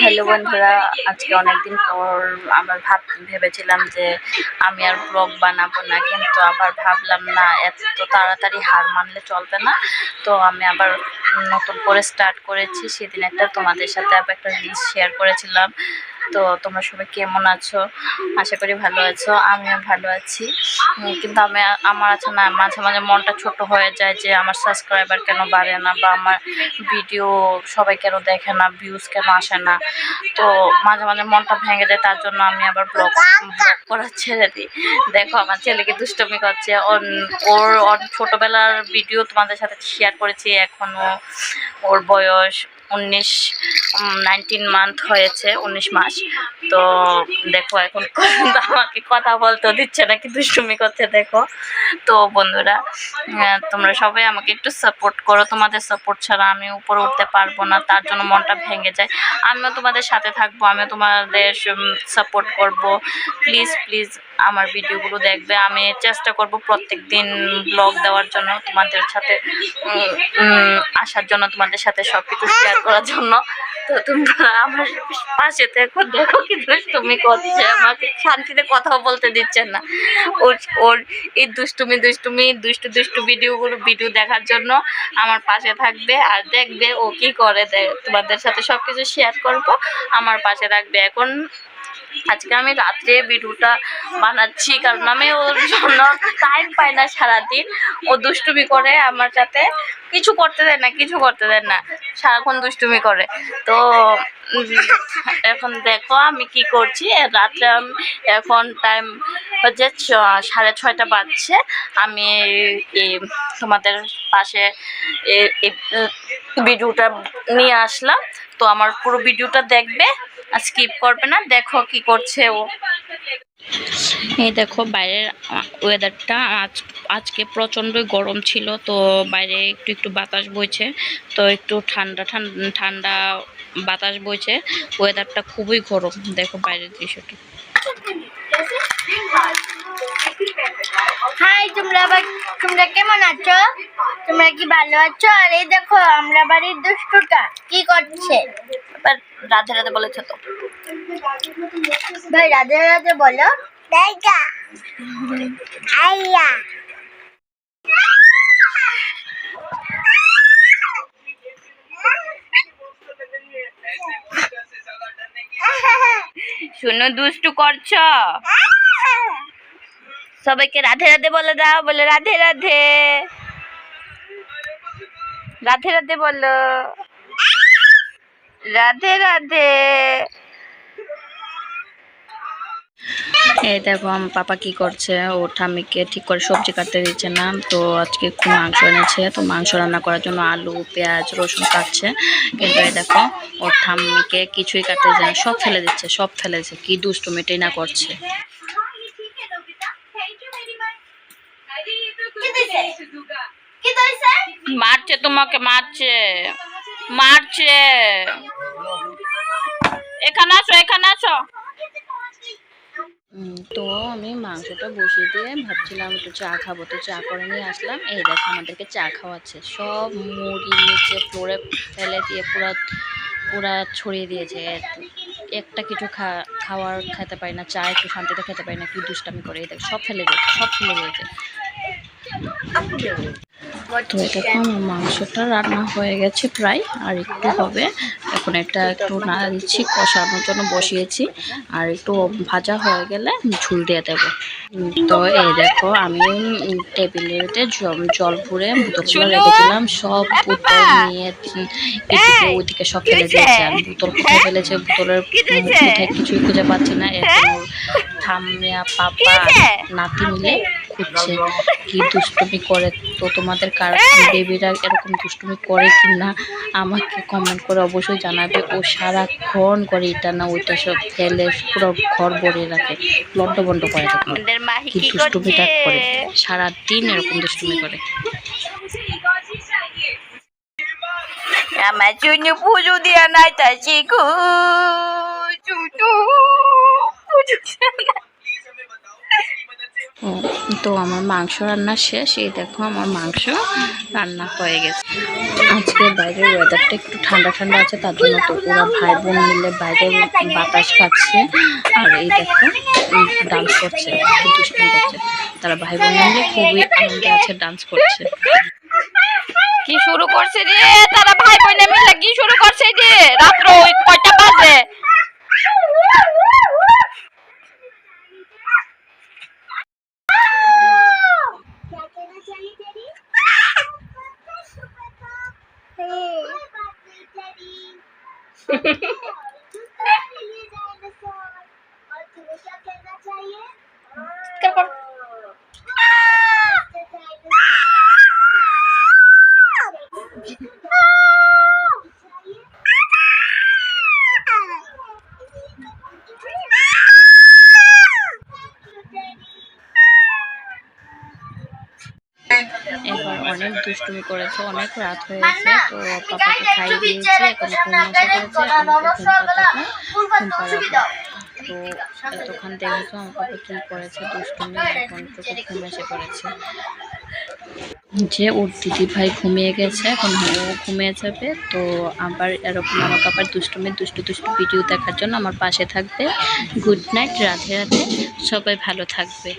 Hello বন্ধুরা, আজকে অনেকদিন পর আবার ভেবেছিলাম যে আমি আর ব্লগ বানাবো না, কিন্তু আবার ভাবলাম না, এত তাড়াতাড়ি হার মানলে চলবে না। তো আমি আবার নতুন করে স্টার্ট করেছি। সেদিন তোমাদের সাথে আবার একটা রিলস শেয়ার করেছিলাম। তো তোমরা সবাই কেমন আছো? আশা করি ভালো আছো, আমিও ভালো আছি। কিন্তু আমার আছে না, মাঝে মাঝে মনটা ছোট হয়ে যায় যে আমার সাবস্ক্রাইবার কেন বাড়ে না, বা আমার ভিডিও সবাই কেন দেখে না, ভিউজ কেন আসে না। তো মাঝে মাঝে মনটা ভেঙে যায়, তার জন্য আমি আবার ব্লগ করা ছেড়ে দিই। দেখো আমার ছেলেকে দুষ্টমি করছে। ওর ছোটবেলার ভিডিও তোমাদের সাথে শেয়ার করেছি। এখনও ওর বয়স 19 মান্থ হয়েছে, 19 মাস। তো দেখো এখন আমাকে কথা বলতেও দিচ্ছে না, কি দুষ্টুমি করছে দেখো। তো বন্ধুরা, তোমরা সবাই আমাকে একটু সাপোর্ট করো। তোমাদের সাপোর্ট ছাড়া আমি উপরে উঠতে পারবো না, তার জন্য মনটা ভেঙে যায়। আমিও তোমাদের সাথে থাকবো, আমিও তোমাদের সাপোর্ট করব। প্লিজ প্লিজ আমার ভিডিওগুলো দেখবে। আমি চেষ্টা করব প্রত্যেক দিন ব্লগ দেওয়ার জন্য, তোমাদের সাথে আসার জন্য, তোমাদের সাথে সব কিছু শেয়ার করার জন্য। তো তোমরা আমার পাশে দেখো, দেখো কি দুষ্টুমি করছে, আমাকে শান্তিতে কথাও বলতে দিচ্ছে না। ওর এই দুষ্টু ভিডিও দেখার জন্য আমার পাশে থাকবে আর দেখবে ও কি করে। তোমাদের সাথে সবকিছু শেয়ার করব, আমার পাশে থাকবে। এখন আজকে আমি রাত্রে ভিডিওটা বানাচ্ছি, কারণ আমি ওর জন্য টাইম পাই না সারাদিন। ও দুষ্টুমি করে আমার সাথে, কিছু করতে দেয় না, সারাক্ষণ দুষ্টুমি করে। তো এখন দেখো আমি কি করছি। রাত্রে এখন টাইম হচ্ছে 6:30 বাজছে। আমি তোমাদের পাশে ভিডিওটা নিয়ে আসলাম। তো আমার পুরো ভিডিওটা দেখবে, আর স্কিপ করবে না। দেখো কি করছে ও। এই দেখো বাইরের ওয়েদারটা, আজকে প্রচণ্ডই গরম ছিল। তো বাইরে একটু একটু বাতাস বইছে, তো একটু ঠান্ডা ঠান্ডা বাতাস বইছে। ওয়েদারটা খুবই গরম। দেখো বাইরের দৃশ্যটা। হাই, তোমরা কেমন আছো? তোমরা কি ভালো আছো? আর এই দেখো আমরা বাড়ির দুষ্টুটা কি করছে। এবার রাধে রাধে বলেছে তো ভাই, রাধে রাধে বলো। আইয়া শুনো, দুষ্টু করছো। সবাইকে রাধে রাধে বলে দাও, বলে রাধে রাধে, রাধে রাধে বলো, রাধে রাধে। এই দেখো আমার পাপা কি করছে, ওর ঠাম্মিকে ঠিক করে সবজি কাটতে দিচ্ছে না। তো আজকে একটু মাংস এনেছে, তো মাংস রান্না করার জন্য আলু পেঁয়াজ রসুন কাটছে। কিন্তু এই দেখো ওর ঠাম্মিকে কিছুই কাটতে যায় না, সব ফেলে দিচ্ছে। কি দুষ্টুমিটাই না করছে। মারছে তোমাকে, মারছে। এখানে আসো। তো আমি মাংসটা বসিয়ে দিয়ে ভাবছিলাম একটু চা খাবো, তো চা করে নিয়ে আসলাম। এই দেখো আমাদেরকে চা খাওয়াচ্ছে, সব মুড়ি নিচে ফ্লোরে ফেলে দিয়ে পুরা ছড়িয়ে দিয়েছে। একটা কিছু খেতে পারি না, চা একটু শান্তিতে খেতে পারি না, কি দুষ্টামি করে। এই দেখ সব ফেলে দিয়েছে। তো এটা আমার মাংসটা রান্না হয়ে গেছে প্রায়, আর একটু হবে। এখন এটা একটু নাড়া দিচ্ছি, কষানোর জন্য বসিয়েছি। আর একটু ভাজা হয়ে গেলে ঝুল দিয়ে দেবো। তো এই দেখো আমি টেবিলেতে জল ভরে বোতলগুলো রেখেছিলাম, সব বোতল নিয়ে এদিকে ওইদিকে সব ফেলে দিয়েছে। আর বোতল কোথায় ফেলেছে, বোতলের কোথায় কিছুই খুঁজে পাচ্ছি না। এখন ঠাম্মিয়া পাপা নাতি মিলে খুঁজছে কি দুষ্টুমি করে। তো তোমাদের কার বেবিরা এরকম দুষ্টুমি করে কি না আমাকে কমেন্ট করে অবশ্যই জানাবে। ও সারাক্ষণ করে এটা না ওইটা, সব ফেলে পুরো ঘর ভরিয়ে রাখে, লন্ডভন্ড করে থাকে। কি দুষ্টুমিটা করে, সারাদিন এরকম দুষ্টুমি করে। আমার জন্য পুজো দেওয়া নাই, তাই তো আমার মাংস রান্না শেষ। এই দেখো আমার মাংস রান্না হয়ে গেছে। আজকে বাইরের ওয়েদারটা একটু ঠান্ডা ঠান্ডা আছে, তার জন্য তো ওরা ভাই বোন মিলে বাইরে বাতাস খাচ্ছে। আর এই দেখো ডান্স করছে, খুব দুষ্টুমি করছে। তারা ভাই বোন মিলে খুবই আনন্দে আছে, ডান্স করছে। কি শুরু করছে রে তারা ভাই বোন মিলে, কি শুরু করছে রে রাত্র কয়টা বাজে? এবার অনেক দুষ্টুমি করেছে, অনেক রাত হয়েছে, তো পাপাকে খাইয়ে দিয়েছি, এখন ঘুম এসে পড়েছে। আমাকে ঘুম পাড়াবো। তো এতক্ষণ দেখেছো আমার পাপা কি করেছে দুষ্টুমি, এখন থেকে ঘুম এসে পড়েছে। যে ওর দিদি ভাই ঘুমিয়ে গেছে, এখন ও ঘুমিয়ে যাবে। তো আবার এরকম আমার পাপার দুষ্টু ভিডিও দেখার জন্য আমার পাশে থাকবে। গুড নাইট, রাধে রাধে, সবাই ভালো থাকবে।